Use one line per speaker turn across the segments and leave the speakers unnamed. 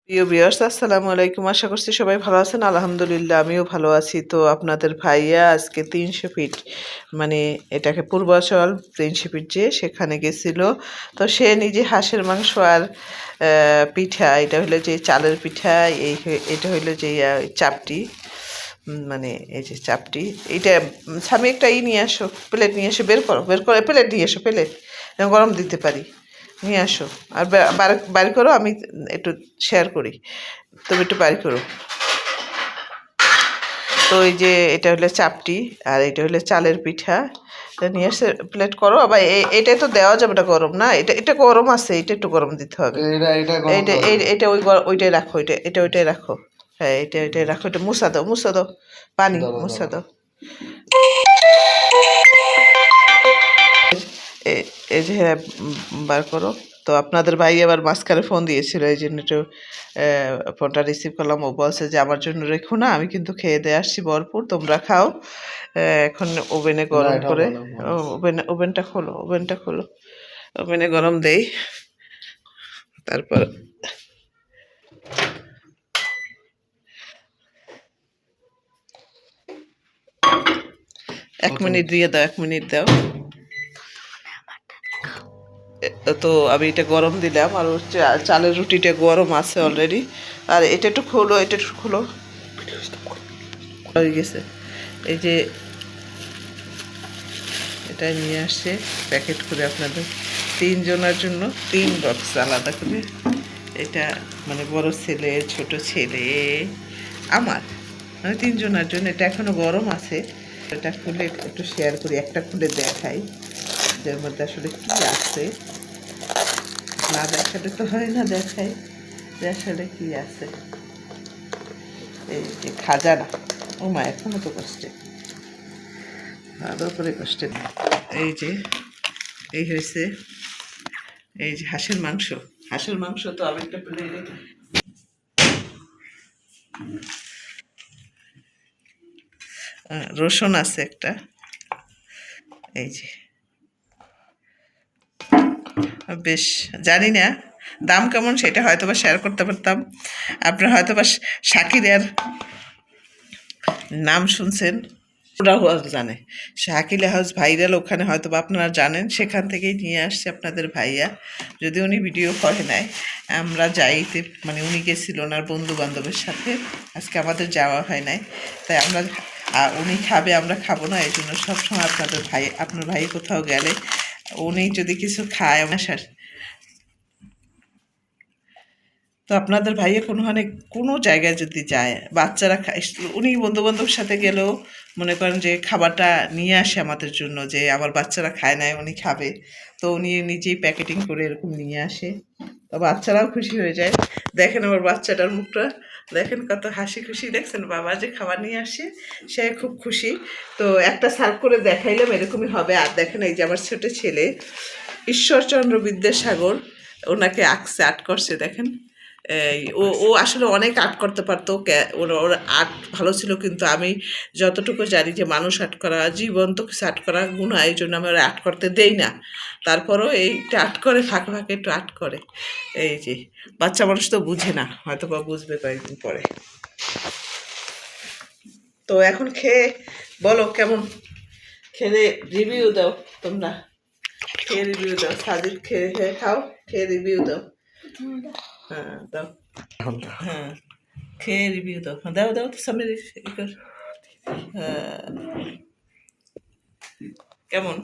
প্রিয় ভিউয়ার্স আসসালামু আলাইকুম। আশা করছি সবাই ভালো আছেন। আলহামদুলিল্লাহ আমিও ভালো আছি। তো আপনাদের ভাইয়া আজকে ৩০০ ফিট মানে এটাকে পূর্বাচল ৩০০ ফিট যেয়ে সেখানে গেছিল। তো সে নিজে হাঁসের মাংস আর পিঠা, এটা হলো যে চালের পিঠা, এটা হইলো যে চাপটি, মানে এই যে চাপটি এইটা। স্বামী একটা নিয়ে আসো, প্লেট নিয়ে এসো, বের করো, বের করে প্লেট নিয়ে এসো, প্লেট গরম দিতে পারি, নিয়ে আসো। আর বাড়ি করো, আমি একটু শেয়ার করি, তুমি একটু বাড়ি করো। তো এই যে এটা হলো চাপটি আর এটা হলো চালের পিঠা, এটা নিয়ে এসে প্লেট করো। আবার এটা তো দেওয়া যাবে না, গরম না, এটা এটা গরম আছে, এটা একটু গরম দিতে হবে। এইটা এটা ওইটাই রাখো, ওইটাই রাখো। হ্যাঁ, এটাই রাখো, এটা মুছা দাও, মুছা দাও, পানি মুছা দাও। এই যে হ্যাঁ, বার করো। তো আপনাদের ভাই আবার মাঝখানে ফোন দিয়েছিল, এই জন্য একটু ফোনটা রিসিভ করলাম। ও বলছে যে আমার জন্য রেখো না, আমি কিন্তু খেয়ে দিয়ে আসছি ভরপুর, তোমরা খাও। এখন ওভেনে গরম করে, ওভেনটা খোলো, ওভেনটা খোলো, ওভেনে গরম দেই। তারপর 1 মিনিট দিয়ে দাও, 1 মিনিট দাও। তো আমি এটা গরম দিলাম, আর চালের রুটিটা গরম আছে অলরেডি। আর এটা একটু খোলো, এটা একটু খোলো, হয়ে গেছে। এই যে এটা নিয়ে আসছে প্যাকেট করে আপনাদের 3 জনের জন্য, 3 বক্স আলাদা করে। এটা মানে বড় ছেলে, ছোট ছেলে, আমার, মানে 3 জনের জন্য। এটা এখনো গরম আছে। এটা খুলে একটু শেয়ার করি, একটা খুলে দেখাই যার মধ্যে আসলে কি আছে। না দেখালে তো হয় না, দেখাই যে আসলে কি আছে। এই যে খাজানা, ও মা এখনো তো কষ্টে, আরও করে কষ্টে। এই যে এই হয়েছে, এই যে হাঁসের মাংস, হাঁসের মাংস। তো আমি একটা প্লেটে রসুন আছে একটা, এই যে বেশ, জানি না দাম কেমন সেটা হয়তো বা শেয়ার করতে পারতাম। আপনারা হয়তো বা শাকিরের নাম শুনছেন, ওরাও জানে। শাকিলা হাউস ভাইরাল, ওখানে হয়তো বা আপনারা জানেন, সেখান থেকেই নিয়ে আসছে আপনাদের ভাইয়া। যদি উনি ভিডিও করে নাই, আমরা যাইতে মানে উনি গেছিল ওনার বন্ধু বান্ধবের সাথে, আজকে আমাদের যাওয়া হয় নাই। তাই আমরা, উনি খাবে আমরা খাবো না, এই জন্য সবসময় আপনার ভাই কোথাও গেলে উনি যদি কিছু খায় আমার সাথে। তো আপনাদের ভাইয়া কোনোখানে কোনো জায়গায় যদি যায়, বাচ্চারা খায়, উনি বন্ধুবান্ধবের সাথে গেলেও মনে করেন যে খাবারটা নিয়ে আসে আমাদের জন্য, যে আমার বাচ্চারা খায় নাই, উনি খাবে। তো উনি নিজেই প্যাকেটিং করে এরকম নিয়ে আসে, তো বাচ্চারাও খুশি হয়ে যায়। দেখেন আমার বাচ্চাটার মুখটা, দেখেন কত হাসি খুশি, দেখছেন বাবা যে খাবার নিয়ে আসে, সে খুব খুশি। তো একটা সার্ভ করে দেখাইলাম, এরকমই হবে। আর দেখেন এই যে আমার ছোট ছেলে ঈশ্বরচন্দ্র বিদ্যাসাগর, ওনাকে আঁকছে, আর্ট করছে, দেখেন। ও ও আসলে অনেক আর্ট করতে পারতো, ওর আর্ট ভালো ছিল। কিন্তু আমি যতটুকু জানি যে মানুষ আর্ট করা, জীবন্ত কিছু আর্ট করা গুণা, এই জন্য আমি ওর আর্ট করতে দেই না। তারপরও এইটা আর্ট করে, ফাঁকে ফাঁকে একটু আর্ট করে। এই যে বাচ্চা মানুষ তো বুঝে না, হয়তো বা বুঝবে কয়েকদিন পরে। তো এখন খেয়ে বলো কেমন, খেয়ে রিভিউ দাও তোমরা, খেয়ে রিভিউ দাও। সাজিদ খেয়ে খেয়ে খাও, খেয়ে রিভিউ দাও। হ্যাঁ দাও, হ্যাঁ খেয়ে রিভিউ দাও, দাও দাও তো সামনে কর। হ্যাঁ, কেমন,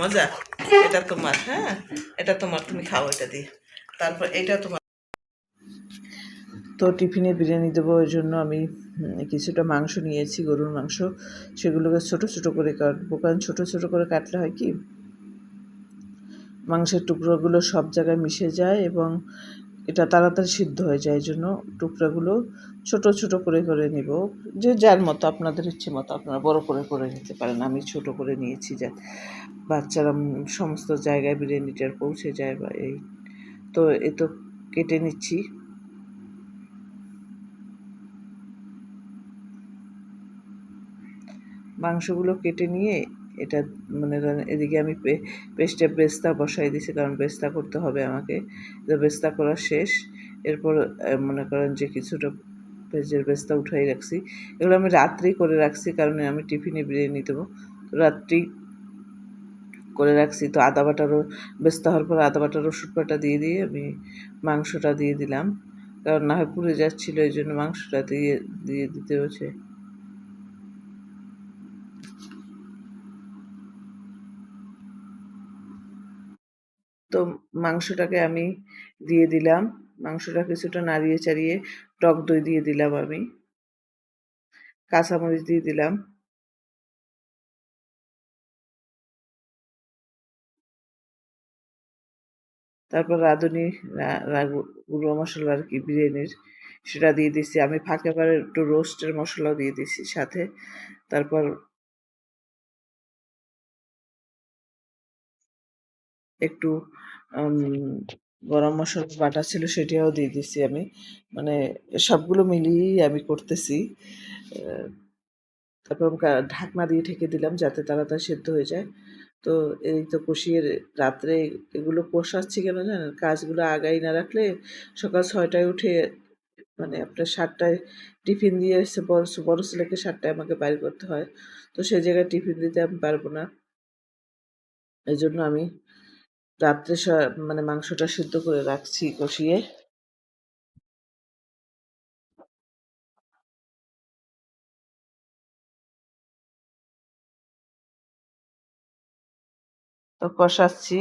মজা? এটা তোমার, হ্যাঁ এটা তোমার, তুমি খাও এটা দিয়ে। তারপর এটা তোমার। তো টিফিনে বিরিয়ানি দেবো, ওই জন্য আমি কিছুটা মাংস নিয়েছি, গরুর মাংস। সেগুলোকে ছোট ছোট করে কাটবো, কারণ ছোট ছোট করে কাটলে হয় কি, মাংসের টুকরোগুলো সব জায়গায় মিশে যায় এবং এটা তাড়াতাড়ি সিদ্ধ হয়ে যায়। এই জন্য টুকরাগুলো ছোট ছোট করে করে নিব, যে যার মতো, আপনাদের ইচ্ছে মতো আপনারা বড় করে করে নিতে পারেন। আমি ছোট করে নিয়েছি, যা বাচ্চারা সমস্ত জায়গায় বিরিয়ানিটার পৌঁছে যায় বা এই। তো এ তো কেটে নিচ্ছি। মাংসগুলো কেটে নিয়ে এটা মানে এদিকে আমি পেস্টে বেস্তা বসাই দিছি, কারণ বেস্তা করতে হবে আমাকে। তো বেস্তা করা শেষ, এরপর মনে করেন যে কিছুটা ভেজের বেস্তা উঠাই রাখছি। এগুলো আমি রাত্রেই করে রাখছি, কারণ আমি টিফিনে বিরিয়ানি দেবো। তো রাত্রেই করে রাখছি। তো আদা বাটারও বেস্তা হওয়ার পর আদা বাটা রসুন বাটা দিয়ে আমি মাংসটা দিয়ে দিলাম, কারণ না হয় পুড়ে যাচ্ছিলো, এই জন্য মাংসটা দিয়ে দিয়ে দিতে হয়েছে। তো মাংসটাকে আমি দিয়ে দিলাম, মাংসটা কিছুটা নাড়িয়ে চাড়িয়ে টক দই দিয়ে দিলাম, আমি কাঁচামরিচ দিয়ে দিলাম, তারপর রাঁধুনি গুঁড়ো মশলা আর কি বিরিয়ানির, সেটা দিয়ে দিচ্ছি। আমি ফাঁকে ফাঁকে একটু রোস্টের মশলাও দিয়ে দিচ্ছি সাথে। তারপর একটু গরম মশলা বাটা ছিল সেটাও দিয়ে দিচ্ছি আমি। মানে সবগুলো মিলিয়েই আমি করতেছি। তারপর ঢাকনা দিয়ে ঢেকে দিলাম যাতে তাড়াতাড়ি সেদ্ধ হয়ে যায়। তো এই তো কষিয়ে রাত্রে এগুলো কষাচ্ছি কেন জানেন? কাজগুলো আগাই না রাখলে সকাল ৬টায় উঠে, মানে আপনার ৭টায় টিফিন দিয়ে এসে বড় ছেলেকে ৭টায় আমাকে বাইর করতে হয়। তো সেই জায়গায় টিফিন দিতে আমি পারবো না। এজন্য আমি রাত্রে মানে মাংসটা সিদ্ধ করে রাখছি কষিয়ে। তো কষাচ্ছি,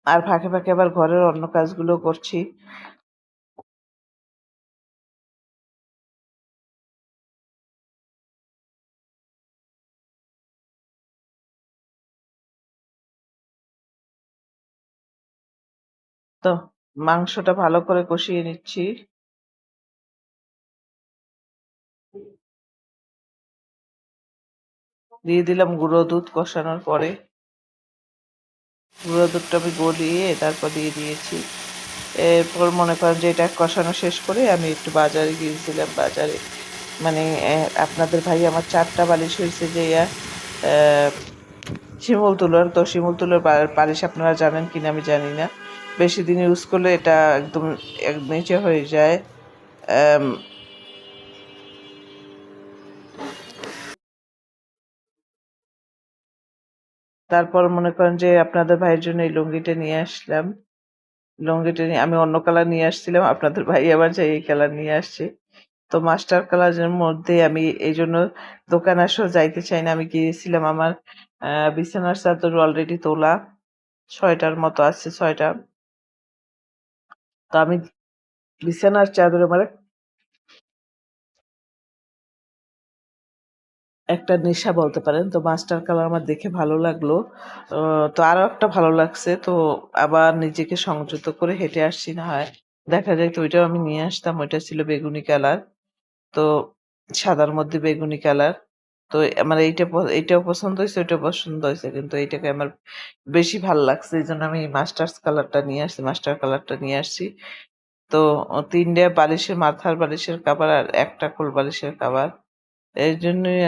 আর ফাঁকে ফাঁকে আবার ঘরের অন্য কাজগুলো করছি। তো মাংসটা ভালো করে কষিয়ে নিচ্ছি। দিয়ে দিলাম গুঁড়ো দুধ কষানোর পরে। গুঁড়ো দুধটা আমি গলিয়ে তারপর দিয়ে দিয়েছি। এরপর মনে করেন যে এটা কষানো শেষ করে আমি একটু বাজারে গিয়েছিলাম। বাজারে মানে আপনাদের ভাই আমার ৪টা বালিশ হয়েছে যে শিমুল তুলোর। তো শিমুল তুলোর বালিশ আপনারা জানেন কিনা আমি জানি না। বেশি দিন ইউজ করলে এটা একদম নিচে হয়ে যায়। আম, তারপর মনে করেন যে আপনাদের ভাইয়ের জন্য এই লুঙ্গিটা নিয়ে আসলাম। লুঙ্গিটা নিয়ে আমি অন্য কালার নিয়ে আসছিলাম, আপনাদের ভাই আবার যে এই কালার নিয়ে আসছে। তো মাস্টার কালারের মধ্যে আমি এই জন্য দোকান আসলে যাইতে চাই না। আমি গিয়েছিলাম, আমার বিছানার চাদর অলরেডি তোলা ৬টার মতো আছে, ৬টা। তো আমি বিছানার চাদর আমার একটা নেশা বলতে পারেন। তো মাস্টার কালার আমার দেখে ভালো লাগলো। তো আরো একটা ভালো লাগছে। তো আবার নিজেকে সংযত করে হেঁটে আসছি, না হয় দেখা যায় তো ওইটাও আমি নিয়ে আসতাম। ওইটা ছিল বেগুনি কালার। তো সাদার মধ্যে বেগুনি কালার। তো আমার এইটাও পছন্দ হইছে, ওইটাও পছন্দ হইছে। কিন্তু এইটাকে আমার বেশি ভাল লাগছে। এইজন্য আমি মাস্টার্স কালারটা নিয়ে আসছি, মাস্টার কালারটা নিয়ে আসছি। তো ৩ টে বালিশের মাথার বালিশের কভার আর একটা কোল বালিশের কভার। এইজন্যই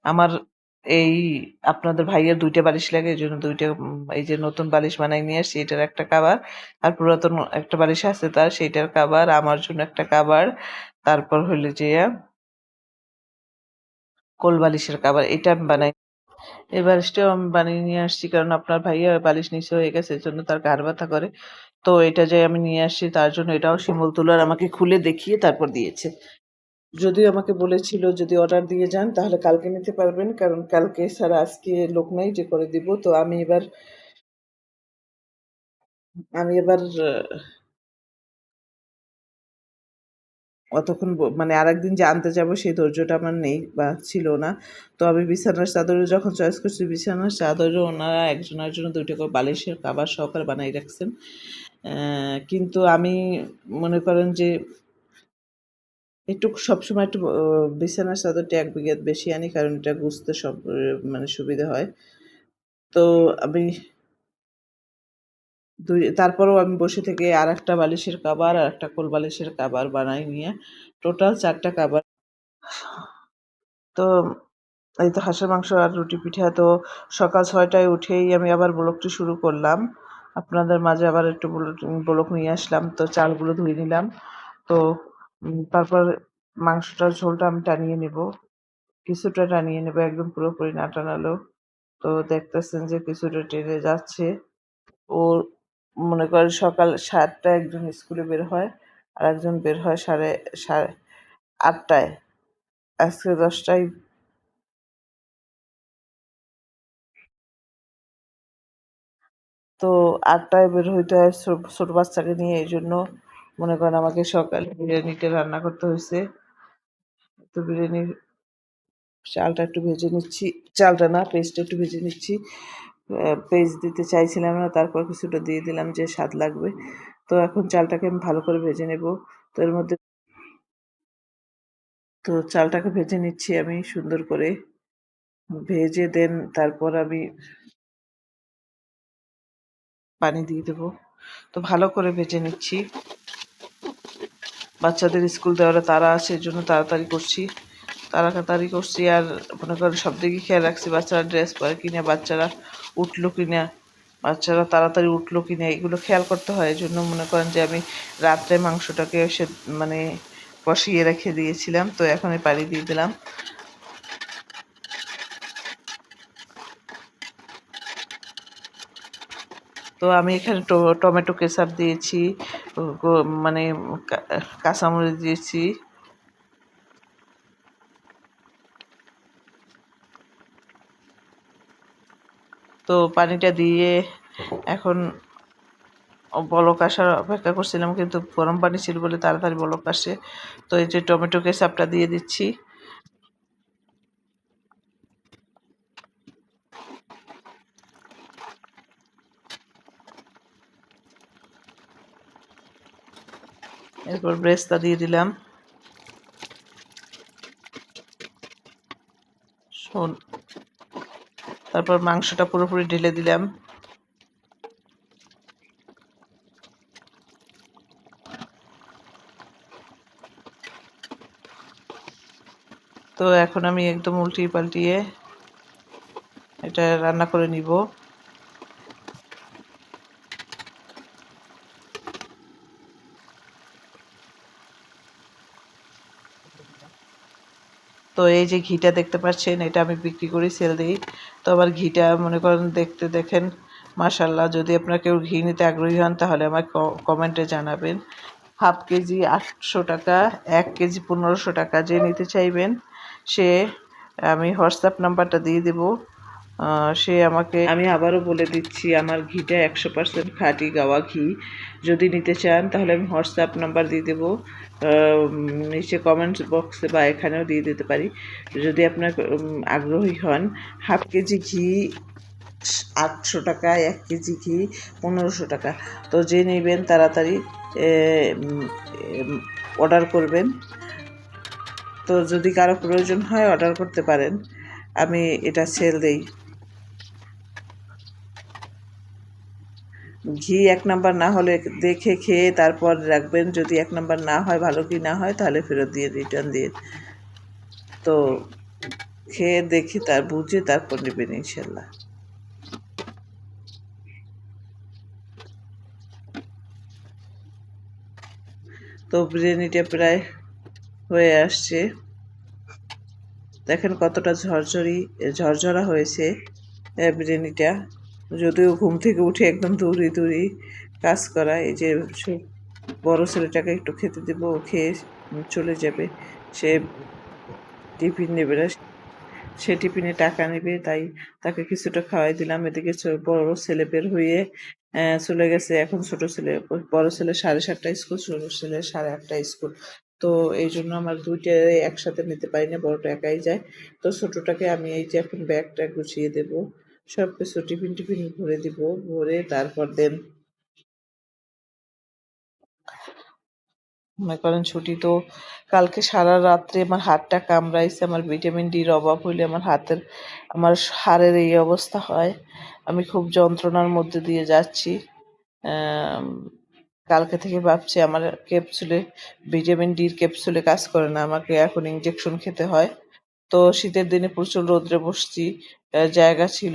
আমার এই আপনাদের ভাইয়ের ২ টা বালিশ লাগে। এজন্য ২ টা এই যে নতুন বালিশ বানায় নিয়ে আসছি, এটার একটা কভার। আর পুরাতন একটা বালিশ আছে তার, সেইটার কভার। আমার জন্য একটা কভার। তারপর হইলো যেয়ে কোল বালিশের কভার। এটা আমি বানাই। এই বালিশটাও আমি বানিয়ে নিয়ে আসছি, কারণ আপনার ভাইয়া বালিশ নিচে হয়ে গেছে, এজন্য তার ঘাড় ব্যথা করে। তো এটা যে আমি নিয়ে আসছি তার জন্য, এটাও শিমুল তুলার, আমাকে খুলে দেখিয়ে তারপর দিয়েছে। যদিও আমাকে বলেছিল যদি অর্ডার দিয়ে যান তাহলে কালকে নিতে পারবেন, কারণ কালকে ছাড়া আজকে লোক নাই যে করে দিব। তো আমি এবার অতক্ষণ মানে আরেকদিন যে আনতে যাব সেই ধৈর্যটা আমার নেই বা ছিল না। তো আমি বিছানার চাদরে যখন চয়েস করছি, বিছানার চাদরে ওনারা একজনের জন্য ২ টা করে বালিশের কভার সহকারে বানাই রাখছেন। কিন্তু আমি মনে করেন যে একটু সবসময় একটু বিছানার চাদরটা ১ বিঘাত বেশি আনি, কারণ এটা গুছতে সব মানে সুবিধা হয়। তো আমি তারপরেও আমি বসে থেকে আরেকটা বালিশের কভার আর একটা কোল বালিশের কভার বানাই নিয়ে টোটাল ৪ টা কভার। তো এই তো হাঁসের মাংস আর রুটি পিঠা। তো সকাল 6টায় উঠেই আমি আবার ব্লগটি শুরু করলাম, আপনাদের মাঝে আবার একটু ব্লগ নিয়ে আসলাম। তো চালগুলো ধুয়ে নিলাম। তো তারপর মাংসটার ঝোলটা আমি টানিয়ে নেব, কিছুটা টানিয়ে নেব, একদম পুরোপুরি না টানালেও। তো দেখতেছেন যে কিছুটা টেনে যাচ্ছে। ও মনে করেন সকাল 7টায় একজন স্কুলে বের হয়, আর একজন বের হয় সাড়ে 8টায়। আজকে 10টায়। তো 8টায় বের হইতে হয় ছোট বাচ্চাকে নিয়ে, এই জন্য মনে করেন আমাকে সকালে বিরিয়ানিটা রান্না করতে হয়েছে। তো বিরিয়ানির চালটা একটু ভেজে নিচ্ছি, চালটা না পেস্টটা একটু ভেজে নিচ্ছি। পেস্ট দিতে চাইছিলাম না, তারপর কিছুটা দিয়ে দিলাম যে স্বাদ লাগবে। তো এখন চালটাকে আমি ভালো করে ভেজে নেব। তো এর মধ্যে তো চালটাকে ভেজে নিচ্ছি আমি সুন্দর করে, ভেজে দেন তারপর আমি পানি দিয়ে দেবো। তো ভালো করে ভেজে নিচ্ছি। বাচ্চাদের স্কুল দেওয়ার তাড়া আছে, এর জন্য তাড়াতাড়ি করছি, তাড়াতাড়ি করছি। আর মনে করেন সব দিকে খেয়াল রাখছি, বাচ্চারা ড্রেস পরে কিনা, বাচ্চারা উঠলো কিনা, বাচ্চারা তাড়াতাড়ি উঠলো কিনা, এগুলো খেয়াল করতে হয়। এই জন্য মনে করেন যে আমি রাত্রে মাংসটাকে মানে কষিয়ে রেখে দিয়েছিলাম। তো এখন পানি দিয়ে দিলাম। তো আমি এখানে টমেটো কেচাপ দিয়েছি, মানে কাঁচামরিচ দিয়েছি। তো পানিটা দিয়ে এখন বলক আসার অপেক্ষা করছিলাম, কিন্তু গরম পানি ছিল বলে তাড়াতাড়ি বলক আসে। তো এই যে টমেটো কেচাপটা দিয়ে দিচ্ছি। এরপর ব্রেস্তা দিয়ে দিলাম, তারপর মাংসটা পুরোপুরি ঢেলে দিলাম। তো এখন আমি একদম উল্টিয়ে পাল্টিয়ে এটা রান্না করে নিব। তো এই যে ঘিটা দেখতে পাচ্ছেন, এটা আমি বিক্রি করি, সেল দিই। তো আবার ঘিটা মনে করেন দেখতে দেখেন মাশাল্লাহ। যদি আপনারা কেউ ঘি নিতে আগ্রহী হন তাহলে আমাকে কমেন্টে জানাবেন। হাফ কেজি 800 টাকা, 1 কেজি 1500 টাকা। যে নিতে চাইবেন সে, আমি হোয়াটসঅ্যাপ নাম্বারটা দিয়ে দেবো। সে আমাকে, আমি আবারও বলে দিচ্ছি, আমার ঘিটা 100% খাঁটি গাওয়া ঘি। যদি নিতে চান তাহলে আমি হোয়াটসঅ্যাপ নাম্বার দিয়ে দেবো, নিচে কমেন্টস বক্সে বা এখানেও দিয়ে দিতে পারি। যদি আপনার আগ্রহী হন। হাফ কেজি ঘি 800 টাকা, 1 কেজি ঘি 1500 টাকা। তো যে নেবেন তাড়াতাড়ি অর্ডার করবেন। তো যদি কারো প্রয়োজন হয় অর্ডার করতে পারেন, আমি এটা সেল দেই। ঘি 1 নাম্বার না হলে দেখে খেয়ে তারপর রাখবেন। যদি 1 নাম্বার না হয়, ভালো ঘি না হয়, তাহলে ফেরত দিয়ে রিটার্ন দিয়ে। তো খেয়ে দেখে বুঝে তারপর নেবেন ইনশাল্লাহ। তো বিরিয়ানিটা প্রায় হয়ে আসছে, দেখেন কতটা ঝরঝরা হয়েছে বিরিয়ানিটা। যদিও ঘুম থেকে উঠে একদম দৌড়ি দৌড়ি কাজ করা। এই যে বড় ছেলেটাকে একটু খেতে দেবো, ও খেয়ে চলে যাবে। সে টিফিন নেবে না, সে টিফিনে টাকা নেবে, তাই তাকে কিছুটা খাওয়াই দিলাম। এদিকে বড় ছেলে বের হয়ে চলে গেছে। এখন ছোট ছেলে, বড় ছেলে 7:30টায় স্কুল, ছোট ছেলে 8:30টায় স্কুল। তো এই জন্য আমার দুইটাই একসাথে নিতে পারি না, বড়টা একাই যায়। তো ছোটটাকে আমি এই যে এখন ব্যাগটা গুছিয়ে দেব, সব কিছু টিফিন টিফিন ভরে দিব, ভরে তারপর দেন মনে করেন ছুটি। তো কালকে সারা রাত্রে আমার হাতটা কামড়াইছে। আমার ভিটামিন ডির অভাব হইলে আমার হাড়ের এই অবস্থা হয়। আমি খুব যন্ত্রণার মধ্যে দিয়ে যাচ্ছি। আম, কালকে থেকে ভাবছি আমার ক্যাপসুলে, ভিটামিন ডির ক্যাপসুলে কাজ করে না, আমাকে এখন ইঞ্জেকশন খেতে হয়। তো শীতের দিনে প্রচুর রৌদ্রে বসছি। জায়গা ছিল